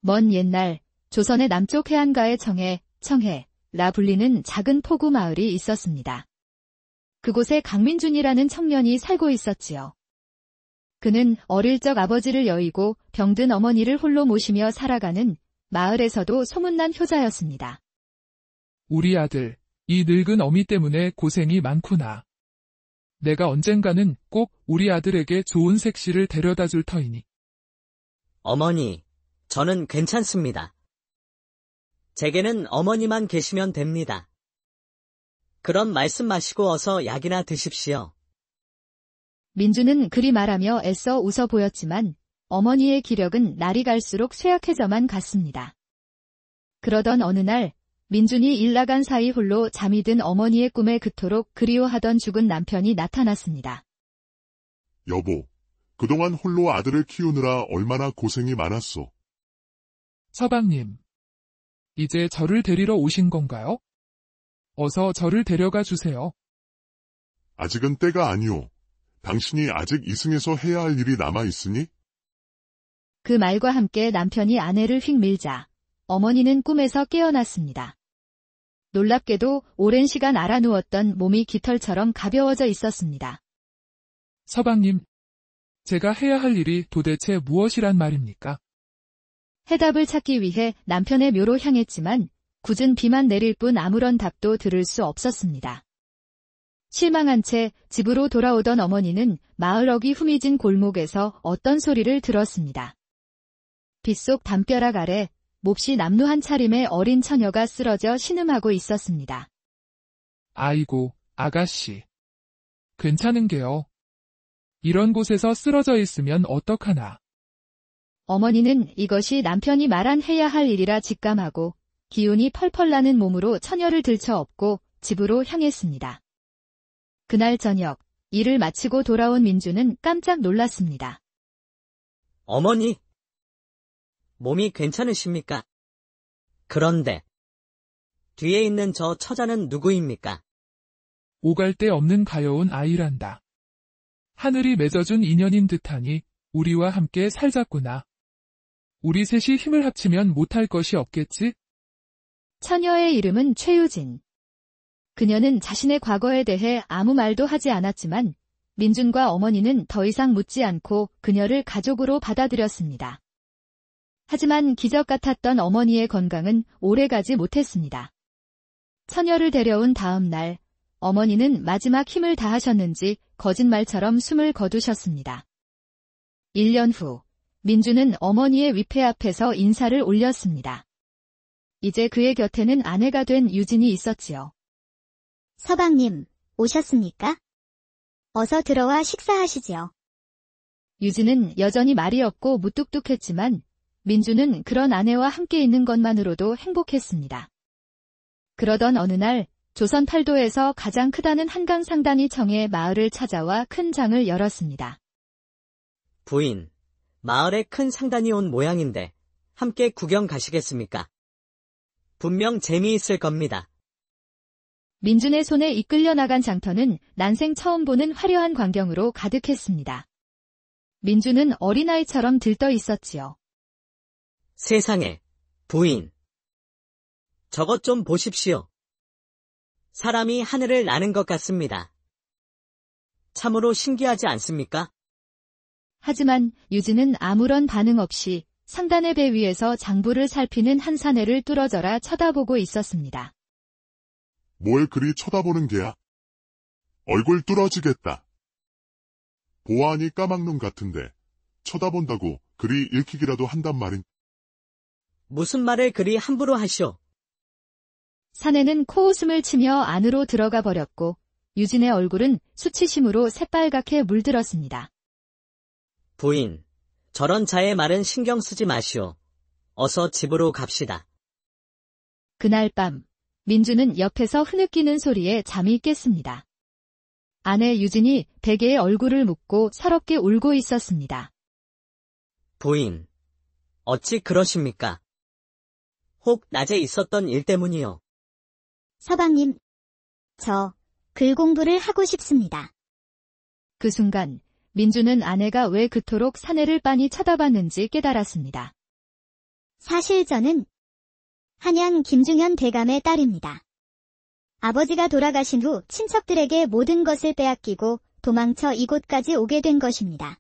먼 옛날 조선의 남쪽 해안가의 청해라 불리는 작은 포구 마을이 있었습니다. 그곳에 강민준이라는 청년이 살고 있었지요. 그는 어릴 적 아버지를 여의고 병든 어머니를 홀로 모시며 살아가는 마을에서도 소문난 효자였습니다. 우리 아들, 이 늙은 어미 때문에 고생이 많구나. 내가 언젠가는 꼭 우리 아들에게 좋은 색시를 데려다 줄 터이니. 어머니, 저는 괜찮습니다. 제게는 어머니만 계시면 됩니다. 그럼 말씀 마시고 어서 약이나 드십시오. 민주는 그리 말하며 애써 웃어 보였지만 어머니의 기력은 날이 갈수록 쇠약해져만 갔습니다. 그러던 어느 날 민준이 일 나간 사이 홀로 잠이 든 어머니의 꿈에 그토록 그리워하던 죽은 남편이 나타났습니다. 여보, 그동안 홀로 아들을 키우느라 얼마나 고생이 많았소. 서방님, 이제 저를 데리러 오신 건가요? 어서 저를 데려가 주세요. 아직은 때가 아니오. 당신이 아직 이승에서 해야 할 일이 남아있으니? 그 말과 함께 남편이 아내를 휙 밀자 어머니는 꿈에서 깨어났습니다. 놀랍게도 오랜 시간 알아누웠던 몸이 깃털처럼 가벼워져 있었습니다. 서방님, 제가 해야 할 일이 도대체 무엇이란 말입니까? 해답을 찾기 위해 남편의 묘로 향했지만 굳은 비만 내릴 뿐 아무런 답도 들을 수 없었습니다. 실망한 채 집으로 돌아오던 어머니는 마을 어귀 후미진 골목에서 어떤 소리를 들었습니다. 빗속 담벼락 아래 몹시 남루한 차림의 어린 처녀가 쓰러져 신음하고 있었습니다. 아이고, 아가씨. 괜찮은 게요. 이런 곳에서 쓰러져 있으면 어떡하나. 어머니는 이것이 남편이 말한 해야 할 일이라 직감하고 기운이 펄펄 나는 몸으로 처녀를 들쳐 업고 집으로 향했습니다. 그날 저녁, 일을 마치고 돌아온 민주는 깜짝 놀랐습니다. 어머니, 몸이 괜찮으십니까? 그런데 뒤에 있는 저 처자는 누구입니까? 오갈 데 없는 가여운 아이란다. 하늘이 맺어준 인연인 듯하니 우리와 함께 살자꾸나. 우리 셋이 힘을 합치면 못할 것이 없겠지? 처녀의 이름은 최유진. 그녀는 자신의 과거에 대해 아무 말도 하지 않았지만 민준과 어머니는 더 이상 묻지 않고 그녀를 가족으로 받아들였습니다. 하지만 기적 같았던 어머니의 건강은 오래가지 못했습니다. 처녀를 데려온 다음 날 어머니는 마지막 힘을 다하셨는지 거짓말처럼 숨을 거두셨습니다. 1년 후 민주는 어머니의 위패 앞에서 인사를 올렸습니다. 이제 그의 곁에는 아내가 된 유진이 있었지요. 서방님, 오셨습니까? 어서 들어와 식사하시지요. 유진은 여전히 말이 없고 무뚝뚝했지만 민주는 그런 아내와 함께 있는 것만으로도 행복했습니다. 그러던 어느 날 조선 팔도에서 가장 크다는 한강 상단이 청해 마을을 찾아와 큰 장을 열었습니다. 부인, 마을에 큰 상단이 온 모양인데 함께 구경 가시겠습니까? 분명 재미있을 겁니다. 민준의 손에 이끌려 나간 장터는 난생 처음 보는 화려한 광경으로 가득했습니다. 민준은 어린아이처럼 들떠 있었지요. 세상에, 부인. 저것 좀 보십시오. 사람이 하늘을 나는 것 같습니다. 참으로 신기하지 않습니까? 하지만 유진은 아무런 반응 없이 상단의 배 위에서 장부를 살피는 한 사내를 뚫어져라 쳐다보고 있었습니다. 뭘 그리 쳐다보는 게야? 얼굴 뚫어지겠다. 보아하니 까막눈 같은데 쳐다본다고 그리 읽히기라도 한단 말인. 무슨 말을 그리 함부로 하시오. 사내는 코웃음을 치며 안으로 들어가 버렸고 유진의 얼굴은 수치심으로 새빨갛게 물들었습니다. 부인, 저런 자의 말은 신경 쓰지 마시오. 어서 집으로 갑시다. 그날 밤 민주는 옆에서 흐느끼는 소리에 잠이 깼습니다. 아내 유진이 베개에 얼굴을 묻고 서럽게 울고 있었습니다. 부인, 어찌 그러십니까? 혹 낮에 있었던 일 때문이요. 서방님, 저 글 공부를 하고 싶습니다. 그 순간 민주는 아내가 왜 그토록 사내를 빤히 쳐다봤는지 깨달았습니다. 사실 저는 한양 김중현 대감의 딸입니다. 아버지가 돌아가신 후 친척들에게 모든 것을 빼앗기고 도망쳐 이곳까지 오게 된 것입니다.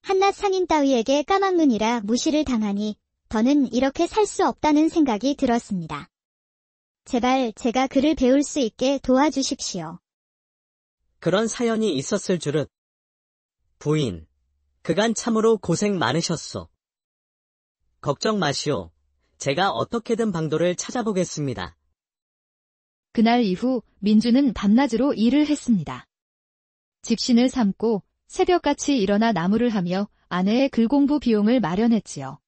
한낱 상인 따위에게 까막눈이라 무시를 당하니 더는 이렇게 살 수 없다는 생각이 들었습니다. 제발 제가 그를 배울 수 있게 도와주십시오. 그런 사연이 있었을 줄은. 부인, 그간 참으로 고생 많으셨소. 걱정 마시오. 제가 어떻게든 방도를 찾아보겠습니다. 그날 이후 민주는 밤낮으로 일을 했습니다. 집신을 삼고 새벽같이 일어나 나무를 하며 아내의 글공부 비용을 마련했지요.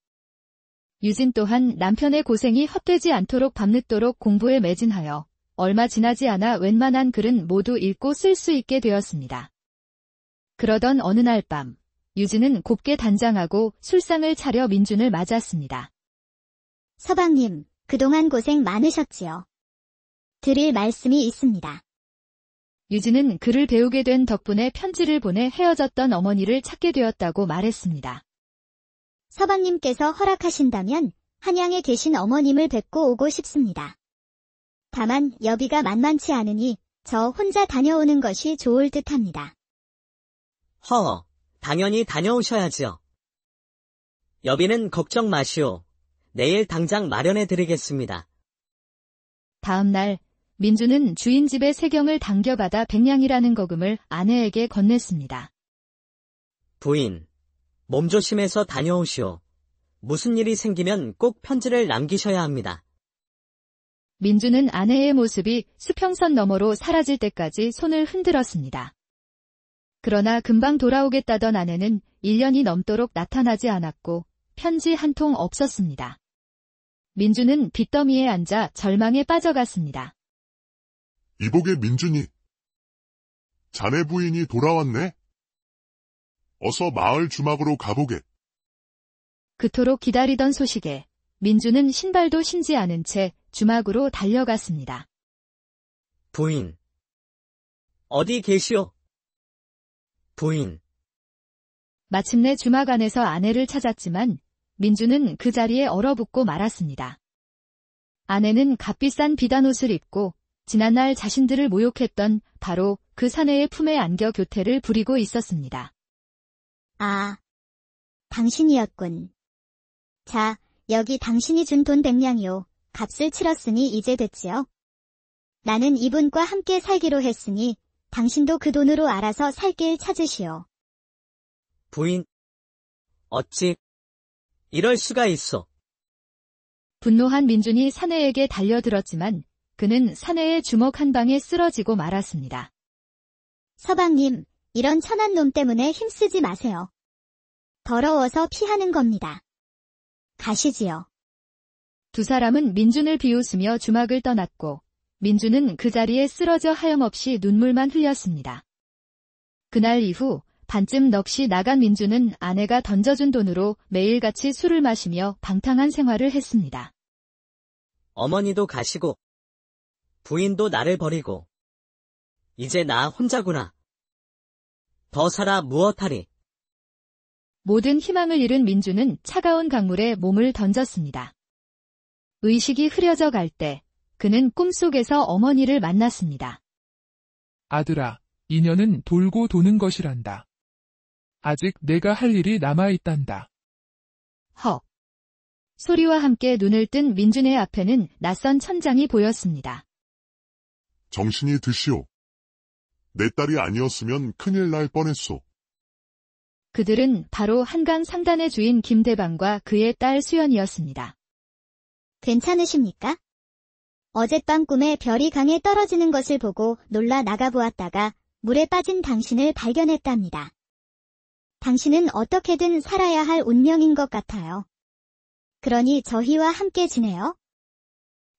유진 또한 남편의 고생이 헛되지 않도록 밤늦도록 공부에 매진하여 얼마 지나지 않아 웬만한 글은 모두 읽고 쓸 수 있게 되었습니다. 그러던 어느 날 밤, 유진은 곱게 단장하고 술상을 차려 민준을 맞았습니다. 서방님, 그동안 고생 많으셨지요. 드릴 말씀이 있습니다. 유진은 글을 배우게 된 덕분에 편지를 보내 헤어졌던 어머니를 찾게 되었다고 말했습니다. 서방님께서 허락하신다면 한양에 계신 어머님을 뵙고 오고 싶습니다. 다만 여비가 만만치 않으니 저 혼자 다녀오는 것이 좋을 듯합니다. 허, 당연히 다녀오셔야지요. 여비는 걱정 마시오. 내일 당장 마련해드리겠습니다. 다음 날 민주는 주인 집의 세경을 당겨받아 100냥이라는 거금을 아내에게 건넸습니다. 부인, 몸조심해서 다녀오시오. 무슨 일이 생기면 꼭 편지를 남기셔야 합니다. 민주는 아내의 모습이 수평선 너머로 사라질 때까지 손을 흔들었습니다. 그러나 금방 돌아오겠다던 아내는 1년이 넘도록 나타나지 않았고 편지 한 통 없었습니다. 민주는 빚더미에 앉아 절망에 빠져갔습니다. 이복의 민준이. 자네 부인이 돌아왔네. 어서 마을 주막으로 가보게. 그토록 기다리던 소식에 민주는 신발도 신지 않은 채 주막으로 달려갔습니다. 부인. 어디 계시오? 부인. 마침내 주막 안에서 아내를 찾았지만 민주는 그 자리에 얼어붙고 말았습니다. 아내는 값비싼 비단옷을 입고 지난날 자신들을 모욕했던 바로 그 사내의 품에 안겨 교태를 부리고 있었습니다. 아, 당신이었군. 자, 여기 당신이 준 돈 100냥이요. 값을 치렀으니 이제 됐지요. 나는 이분과 함께 살기로 했으니 당신도 그 돈으로 알아서 살 길 찾으시오. 부인. 어찌 이럴 수가 있어. 분노한 민준이 사내에게 달려들었지만 그는 사내의 주먹 한 방에 쓰러지고 말았습니다. 서방님, 이런 천한 놈 때문에 힘쓰지 마세요. 더러워서 피하는 겁니다. 가시지요. 두 사람은 민준을 비웃으며 주막을 떠났고 민준은 그 자리에 쓰러져 하염없이 눈물만 흘렸습니다. 그날 이후 반쯤 넋이 나간 민준은 아내가 던져준 돈으로 매일같이 술을 마시며 방탕한 생활을 했습니다. 어머니도 가시고 부인도 나를 버리고 이제 나 혼자구나. 더 살아 무엇하리. 모든 희망을 잃은 민준은 차가운 강물에 몸을 던졌습니다. 의식이 흐려져 갈 때 그는 꿈속에서 어머니를 만났습니다. 아들아, 인연은 돌고 도는 것이란다. 아직 내가 할 일이 남아있단다. 헉. 소리와 함께 눈을 뜬 민준의 앞에는 낯선 천장이 보였습니다. 정신이 드시오. 내 딸이 아니었으면 큰일 날 뻔했소. 그들은 바로 한강 상단의 주인 김대방과 그의 딸 수연이었습니다. 괜찮으십니까? 어젯밤 꿈에 별이 강에 떨어지는 것을 보고 놀라 나가보았다가 물에 빠진 당신을 발견했답니다. 당신은 어떻게든 살아야 할 운명인 것 같아요. 그러니 저희와 함께 지내요.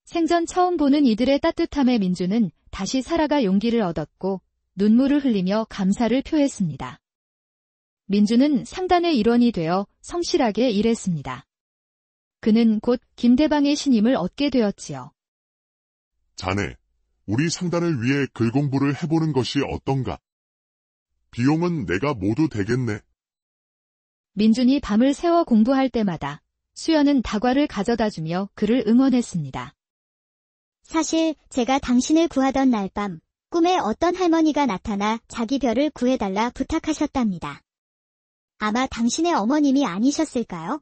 생전 처음 보는 이들의 따뜻함에 민주는 다시 살아가 용기를 얻었고 눈물을 흘리며 감사를 표했습니다. 민주는 상단의 일원이 되어 성실하게 일했습니다. 그는 곧 김대방의 신임을 얻게 되었지요. 자네, 우리 상단을 위해 글 공부를 해보는 것이 어떤가? 비용은 내가 모두 대겠네. 민준이 밤을 새워 공부할 때마다 수연은 다과를 가져다주며 그를 응원했습니다. 사실 제가 당신을 구하던 날 밤 꿈에 어떤 할머니가 나타나 자기 별을 구해달라 부탁하셨답니다. 아마 당신의 어머님이 아니셨을까요?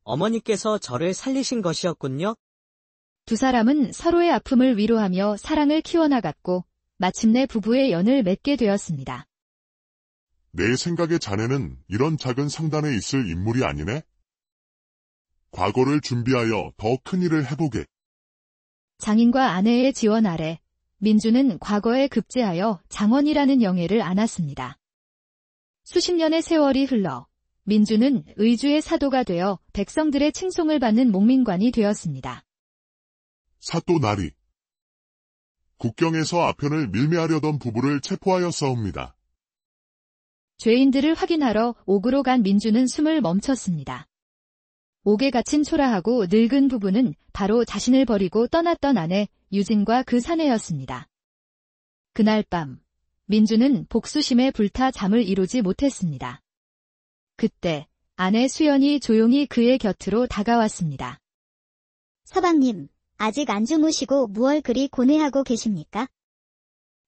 어머니께서 저를 살리신 것이었군요. 두 사람은 서로의 아픔을 위로하며 사랑을 키워나갔고 마침내 부부의 연을 맺게 되었습니다. 내 생각에 자네는 이런 작은 상단에 있을 인물이 아니네? 과거를 준비하여 더 큰 일을 해보게. 장인과 아내의 지원 아래 민주는 과거에 급제하여 장원이라는 영예를 안았습니다. 수십 년의 세월이 흘러 민주는 의주의 사도가 되어 백성들의 칭송을 받는 목민관이 되었습니다. 사또 나리. 국경에서 아편을 밀매하려던 부부를 체포하였사옵니다. 죄인들을 확인하러 옥으로 간 민주는 숨을 멈췄습니다. 옥에 갇힌 초라하고 늙은 부부는 바로 자신을 버리고 떠났던 아내 유진과 그 사내였습니다. 그날 밤 민주는 복수심에 불타 잠을 이루지 못했습니다. 그때 아내 수연이 조용히 그의 곁으로 다가왔습니다. 서방님, 아직 안 주무시고 무얼 그리 고뇌하고 계십니까?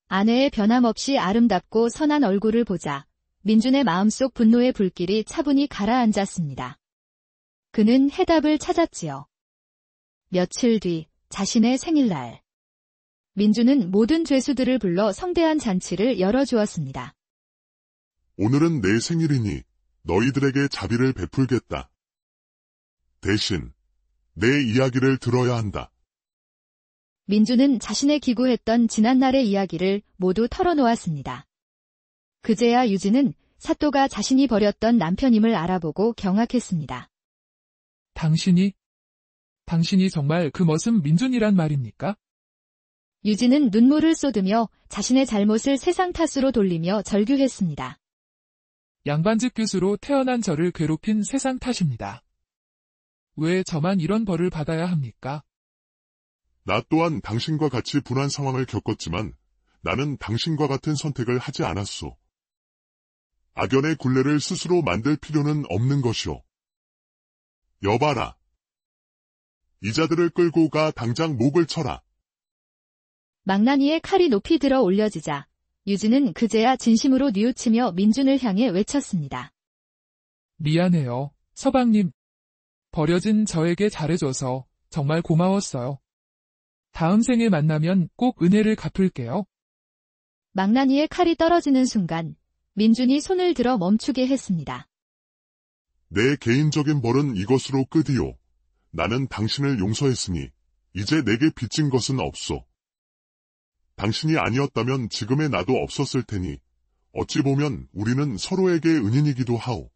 아내의 변함없이 아름답고 선한 얼굴을 보자 민준의 마음속 분노의 불길이 차분히 가라앉았습니다. 그는 해답을 찾았지요. 며칠 뒤 자신의 생일날. 민주는 모든 죄수들을 불러 성대한 잔치를 열어주었습니다. 오늘은 내 생일이니 너희들에게 자비를 베풀겠다. 대신 내 이야기를 들어야 한다. 민주는 자신의 기구했던 지난날의 이야기를 모두 털어놓았습니다. 그제야 유진은 사또가 자신이 버렸던 남편임을 알아보고 경악했습니다. 당신이 정말 그 멋은 민준이란 말입니까? 유진은 눈물을 쏟으며 자신의 잘못을 세상 탓으로 돌리며 절규했습니다. 양반집 교수로 태어난 저를 괴롭힌 세상 탓입니다. 왜 저만 이런 벌을 받아야 합니까? 나 또한 당신과 같이 분한 상황을 겪었지만 나는 당신과 같은 선택을 하지 않았소. 악연의 굴레를 스스로 만들 필요는 없는 것이오. 여봐라. 이자들을 끌고 가 당장 목을 쳐라. 망나니의 칼이 높이 들어 올려지자 유진은 그제야 진심으로 뉘우치며 민준을 향해 외쳤습니다. 미안해요, 서방님. 버려진 저에게 잘해줘서 정말 고마웠어요. 다음 생에 만나면 꼭 은혜를 갚을게요. 망나니의 칼이 떨어지는 순간 민준이 손을 들어 멈추게 했습니다. 내 개인적인 벌은 이것으로 끝이오. 나는 당신을 용서했으니 이제 내게 빚진 것은 없소. 당신이 아니었다면 지금의 나도 없었을 테니 어찌 보면 우리는 서로에게 은인이기도 하오.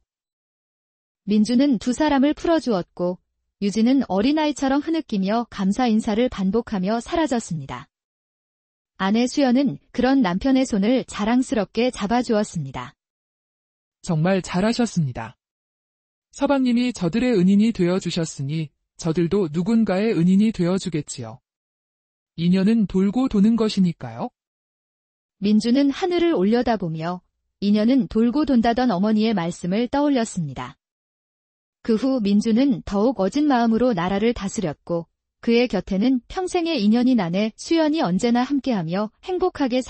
민주는 두 사람을 풀어주었고 유진은 어린아이처럼 흐느끼며 감사 인사를 반복하며 사라졌습니다. 아내 수연은 그런 남편의 손을 자랑스럽게 잡아주었습니다. 정말 잘하셨습니다. 서방님이 저들의 은인이 되어주셨으니 저들도 누군가의 은인이 되어주겠지요. 인연은 돌고 도는 것이니까요. 민주는 하늘을 올려다보며 인연은 돌고 돈다던 어머니의 말씀을 떠올렸습니다. 그 후 민주는 더욱 어진 마음으로 나라를 다스렸고 그의 곁에는 평생의 인연인 아내 수연이 언제나 함께하며 행복하게